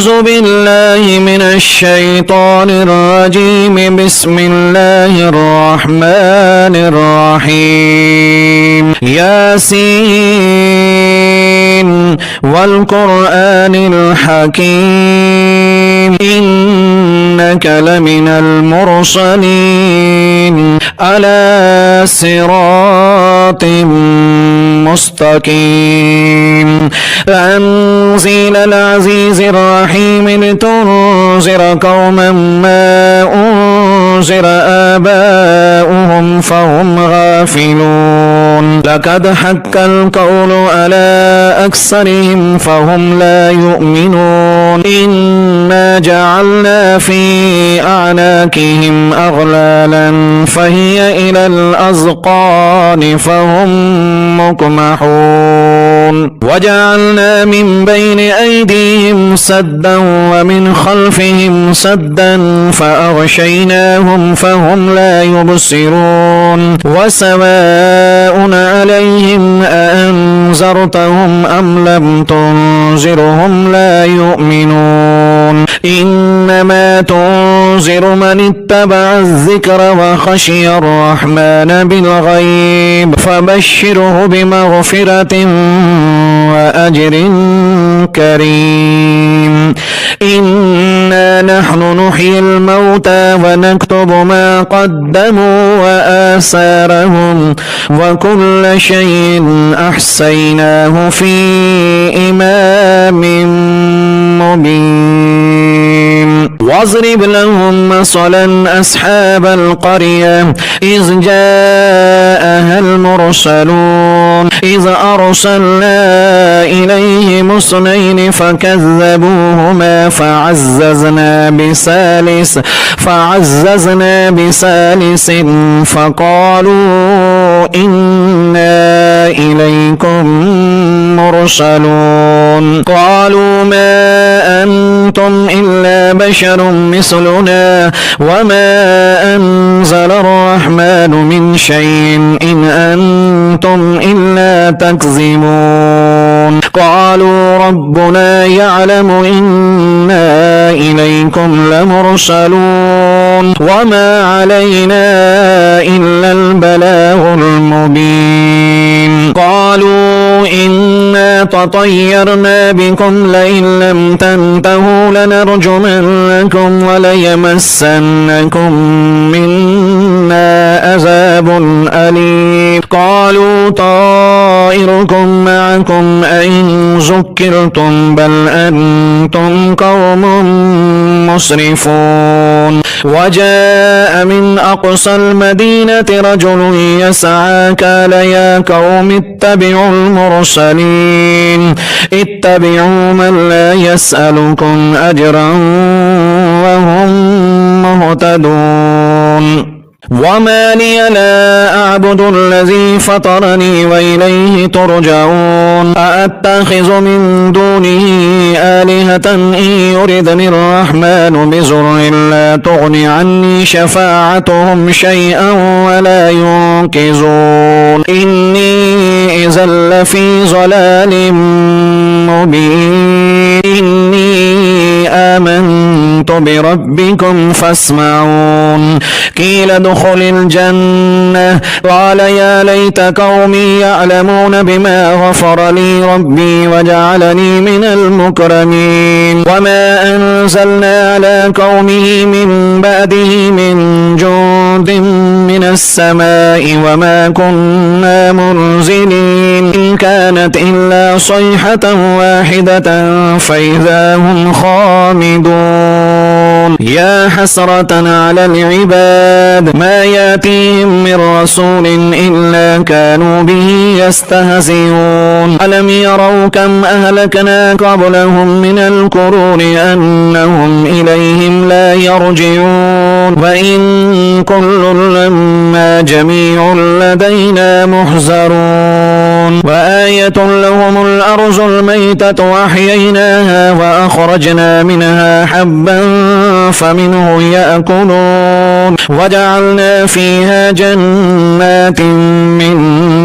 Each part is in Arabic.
أعوذ بالله من الشيطان الرجيم. بسم الله الرحمن الرحيم. ياسين والقرآن الحكيم إنك لمن المرسلين على صراط مستقيم. تنزيل العزيز الرحيم لتنذر قوما ما أنذر آباؤهم فهم غافلون. لقد حق القول على أكثرهم فهم لا يؤمنون. إنا جعلنا في أعناقهم أغلالا فهي إلى الأذقان فهم مقمحون. وجعلنا من بين أيديهم سدا ومن خلفهم سدا فأغشيناهم فهم لا يبصرون. وسواء عليهم أأنذرتهم أم لم تنذرهم لا يؤمنون. إنما تنذر من اتبع الذكر وخشي الرحمن بالغيب فبشره بمغفرة وأجر كريم. إنا نحن نحيي الموتى ونكتب ما قدموا وآثارهم وكل شيء أحصيناه في إمام مبين. واضرب لهم مثلا أصحاب القرية إذ جاءها المرسلون إذ أرسلنا إليهم اثنين فكذبوهما فعززنا بثالث فقالوا إنا إليكم مرسلون. قالوا ما أنتم إلا بشر مثلنا وما أنزل الرحمن من شيء إن أنتم إلا تكذبون. قالوا ربنا يعلم إنا إليكم لمرسلون وما علينا إلا البلاغ المبين. قالوا إنا تطيرنا بكم لئن لم تنتهوا لنرجمنكم وليمسنكم منا عذاب أليم. قالوا طائركم معكم أئن ذكرتم بل أنتم قوم مسرفون. وجاء من أقصى المدينة رجل يسعى قال يا قوم اتبعوا المرسلين اتبعوا من لا يسألكم أجرا وهم مهتدون. وما لي لا أعبد الذي فطرني وإليه ترجعون. أأتخذ من دونه آلهة إن يردني الرحمن بضر لا تغن عني شفاعتهم شيئا ولا ينقذون. إني إذا لفي ضلال مبين. إني آمنت بربكم فاسمعون. قيل ادخل الجنة قال يا ليت قومي يعلمون بما غفر لي ربي وجعلني من المكرمين. وما أنزلنا على قومه من بعده من جند من السماء وما كنا منزلين. إن كانت إلا صيحة واحدة فإذا هم خامدون. يا حسرة على العباد ما يأتيهم من رسول إلا كانوا به يستهزئون. ألم يروا كم أهلكنا قبلهم من القرون أنهم إليهم لا يرجعون. وإن كل لما جميع لدينا محذرون. وآية لهم الأرض الميتة وأحييناها وأخرجنا منها حبا فمنه يأكلون. وجعلنا فيها جنات من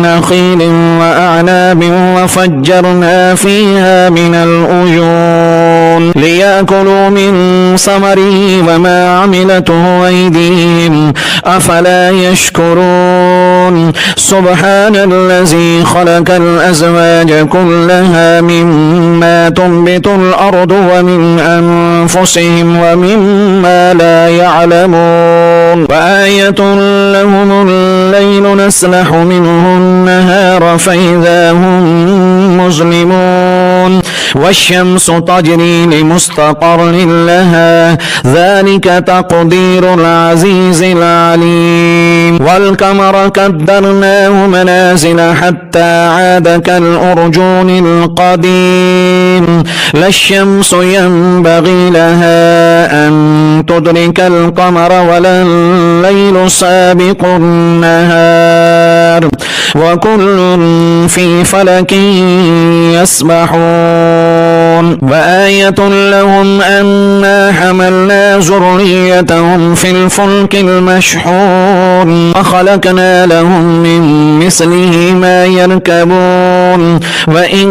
نخيل وأعناب وفجرنا فيها من العيون ليأكلوا من ثمره وما عملته أيديهم أفلا يشكرون سبحان الذي خلق الأزواج كلها مما تنبت الأرض ومن أنفسهم ومما لا يعلمون وآية لهم الليل نسلح منه النهار فإذا هم مظلمون والشمس تجري لمستقر لها ذلك تقدير العزيز العليم والقمر قدرناه منازل حتى عاد كالأرجون القديم لا الشمس ينبغي لها أن تدرك القمر ولا الليل سابق النهار وكل في فلك يسبحون وآية لهم أنا حملنا ذريتهم في الفلك المشحون وخلقنا لهم من مثله ما يركبون وإن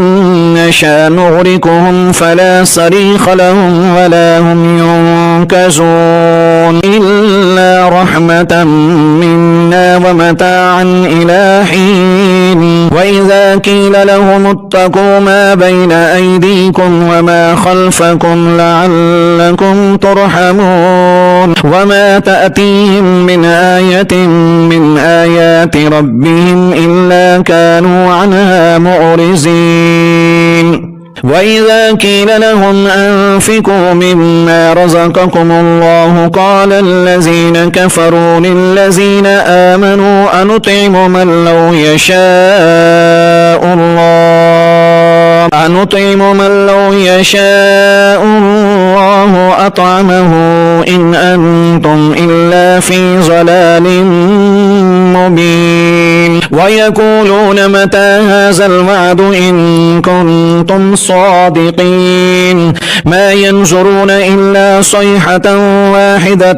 نشاء نغرقهم فلا صريخ لهم ولا هم ينقذون إلا رحمة منا ومتاعا إلى حين وإذا قيل لهم اتقوا ما بين أيديكم وما خلفكم لعلكم ترحمون وما تأتيهم من آية من آيات ربهم إلا كانوا عنها معرضين وإذا قيل لهم أنفقوا مما رزقكم الله قال الذين كفروا للذين آمنوا أنطعم من لو يشاء الله أطعمه إن أنتم إلا في ضلال مبين ويقولون متى هذا الوعد إن كنتم صادقين ما ينظرون إلا صيحة واحدة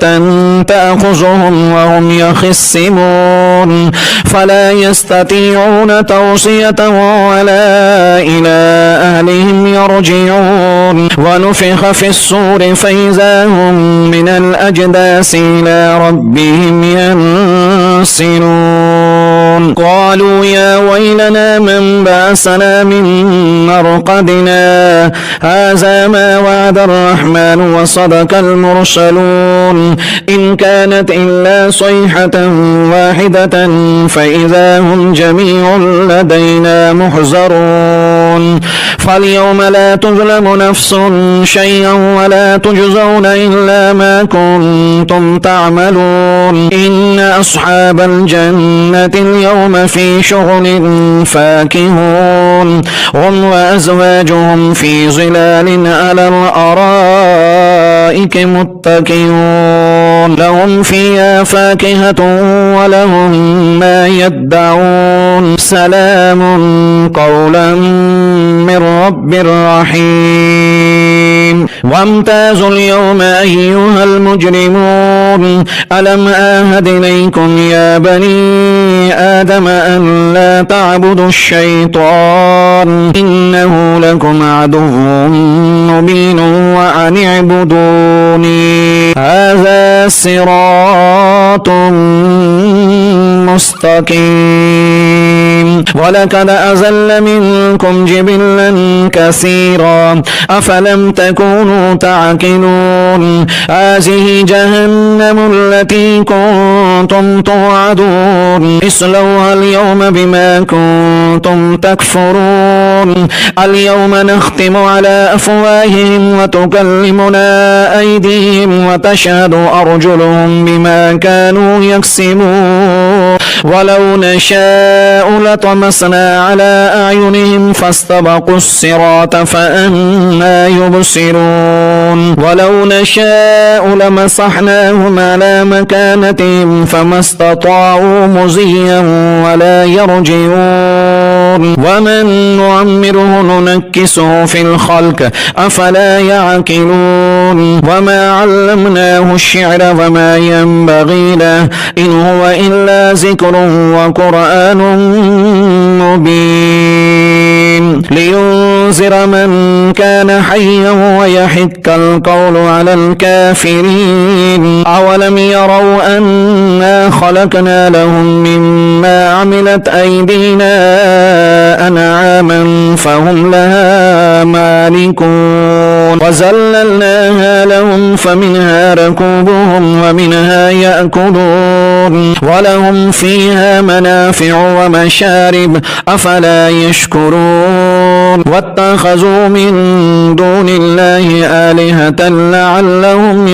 تأخذهم وهم يخصمون فلا يستطيعون توصية ولا إلى أهلهم يرجعون ونفخ في الصور فإذا هم من الأجداث إلى ربهم ينسلون قالوا يا ويلنا من بعثنا من مرقدنا هذا ما وعد الرحمن وصدق المرسلون إن كانت إلا صيحة واحدة فإذا هم جميع لدينا محضرون فاليوم لا تظلم نفس شيئا ولا تجزون إلا ما كنتم تعملون إن أصحاب الجنة اليوم في شغل فاكهون هم وأزواجهم في ظلال على الأرائك متكئون لهم فيها فاكهة ولهم ما يدعون سلام قولا من رب رحيم وامتازوا اليوم أيها المجرمون ألم آهد إليكم يا بني آدم أن لا تعبدوا الشيطان إنه لكم عدو مبين وأن اعبدوني هذا صراط مستقيم ولقد أزل منكم جبلا كثيرا أفلم تكونوا تعقلون هذه جهنم التي كنتم توعدون اصلوها اليوم بما كنتم تكفرون اليوم نختم على أفواههم وتكلمنا أيديهم وتشهد أرجلهم بما كانوا يكسبون ولو نشاء لطمسنا على أعينهم فاستبقوا الصراط فأنى يبصرون ولو نشاء لمسحناهم على مكانتهم فما استطاعوا مضيا ولا يرجعون ومن نعمره ننكسه في الخلق أفلا يعقلون وما علمناه الشعر وما ينبغي له إن هو إلا ذكر وقرآن مبين لينذر من كان حيا ويحق القول على الكافرين أولم يروا أنا خلقنا لهم مما عملت أيدينا أنعاما فهم لها مالكون وزللناها لهم فمنها ركوبهم ومنها يأكلون ولهم فيها منافع ومشارب أفلا يشكرون واتخذوا من دون الله آلهة لعلهم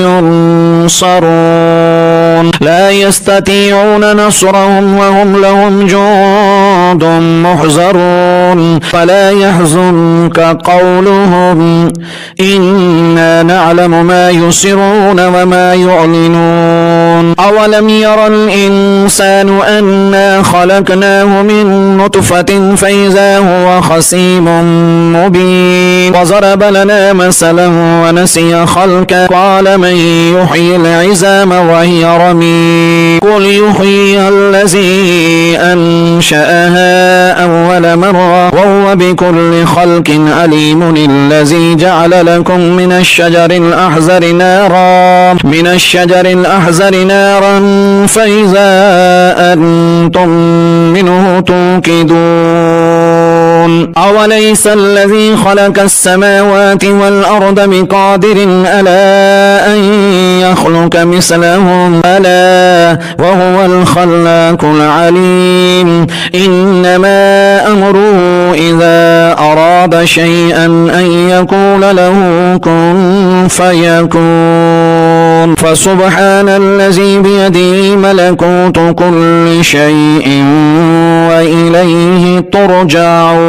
ينصرون لا يستطيعون نصرهم وهم لهم جند محضرون فلا يحزنك قولهم إنا نعلم ما يسرون وما يعلنون أولم ير الإنسان أنا خلقناه من نطفة فإذا هو خصيم مبين وضرب لنا مثلا ونسي خلقه قال من يحيي العظام وهي رميم قل يحيي الذي أنشأها أول مرة وهو بكل خلق عليم الذي جعل لكم من الشجر الأحزر نارا فإذا أنتم منه توقدون أوليس الذي خلق السماوات والأرض بقادر ألا أن يخلق مثلهم ألا وهو الخلاق العليم إنما أمره إذا أراد شيئا أن يقول له كن فيكون فسبحان الذي بيده ملكوت كل شيء وإليه ترجعون.